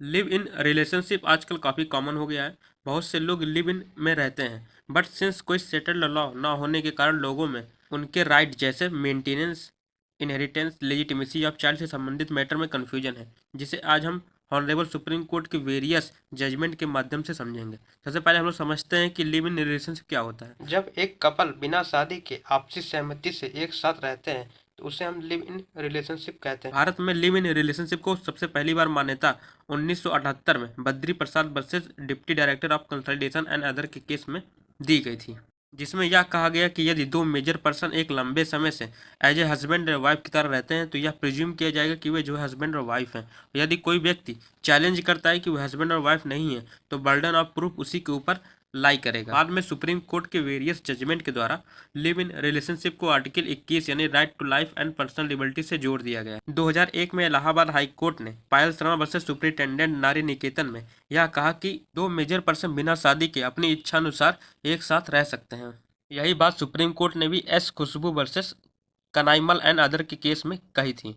Live in relationship आजकल काफ़ी common हो गया है। बहुत से लोग लिव इन में रहते हैं, बट सिंस कोई सेटल्ड लॉ ना होने के कारण लोगों में उनके राइट जैसे maintenance, inheritance, legitimacy of child से संबंधित मैटर में कन्फ्यूजन है, जिसे आज हम हॉनरेबल सुप्रीम कोर्ट के वेरियस जजमेंट के माध्यम से समझेंगे। सबसे पहले हम लोग समझते हैं कि लिव इन रिलेशनशिप क्या होता है। जब एक कपल बिना शादी के आपसी सहमति से एक साथ रहते हैं तो उसे हम लिव इन रिलेशनशिप कहते हैं। भारत में लिव इन रिलेशनशिप को सबसे पहली बार मान्यता 1978 में Badri Prasad versus deputy director of consultation and other के केस में दी गई थी, जिसमें यह कहा गया कि यदि दो मेजर पर्सन एक लंबे समय से एज ए हस्बैंड और वाइफ की तरह रहते हैं तो यह प्रिज्यूम किया जाएगा कि वे जो है हस्बैंड और वाइफ हैं। यदि कोई व्यक्ति चैलेंज करता है कि वे हस्बैंड और वाइफ नहीं है तो बर्डन ऑफ प्रूफ उसी के ऊपर लाई करेगा। बाद में सुप्रीम कोर्ट के वेरियस जजमेंट के द्वारा लिव इन रिलेशनशिप को आर्टिकल 21 यानी right to life and personal liberty से जोड़ दिया गया। 2001 में इलाहाबाद हाई कोर्ट ने पायल शर्मा वर्सेस सुपरिटेंडेंट नारी निकेतन में यह कहा कि दो मेजर पर्सन बिना शादी के अपनी इच्छा अनुसार एक साथ रह सकते हैं। यही बात सुप्रीम कोर्ट ने भी S Khushboo versus Kanniammal and other के केस में कही थी।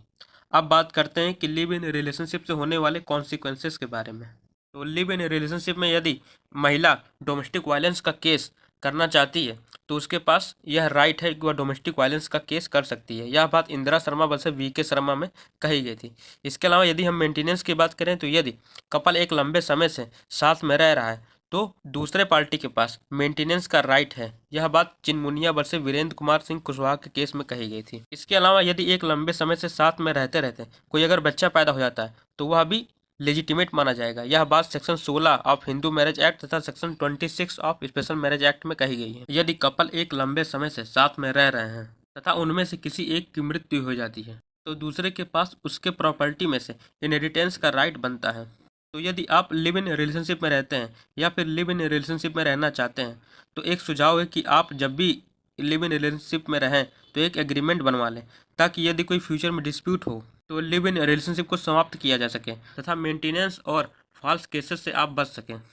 अब बात करते हैं कि लिव इन रिलेशनशिप से होने वाले कॉन्सिक्वेंसेस के बारे में। तो लिव इन रिलेशनशिप में यदि महिला डोमेस्टिक वायलेंस का केस करना चाहती है तो उसके पास यह राइट है कि वह डोमेस्टिक वायलेंस का केस कर सकती है। यह बात इंदिरा शर्मा वर्सेस वीके शर्मा में कही गई थी। इसके अलावा यदि हम मेंटेनेंस की बात करें तो यदि कपल एक लंबे समय से साथ में रह रहा है तो दूसरे पार्टी के पास मेंटेनेंस का राइट है। यह बात चिनमुनिया वर्सेस वीरेंद्र कुमार सिंह कुशवाहा के केस में कही गई थी। इसके अलावा यदि एक लंबे समय से साथ में रहते रहते कोई अगर बच्चा पैदा हो जाता है तो वह भी लेजिटिमेट माना जाएगा। यह बात section 16 of Hindu marriage act तथा section 26 of special marriage act में कही गई है। यदि कपल एक लंबे समय से साथ में रह रहे हैं तथा उनमें से किसी एक की मृत्यु हो जाती है तो दूसरे के पास उसके प्रॉपर्टी में से इनहेरिटेंस का राइट बनता है। तो यदि आप लिव इन रिलेशनशिप में रहते हैं या फिर लिव इन रिलेशनशिप में रहना चाहते हैं तो एक सुझाव है कि आप जब भी लिव इन रिलेशनशिप में रहें तो एक एग्रीमेंट बनवा लें, ताकि यदि कोई फ्यूचर में डिस्प्यूट हो तो लिव इन रिलेशनशिप को समाप्त किया जा सके तथा मेंटेनेंस और फॉल्स केसेस से आप बच सकें।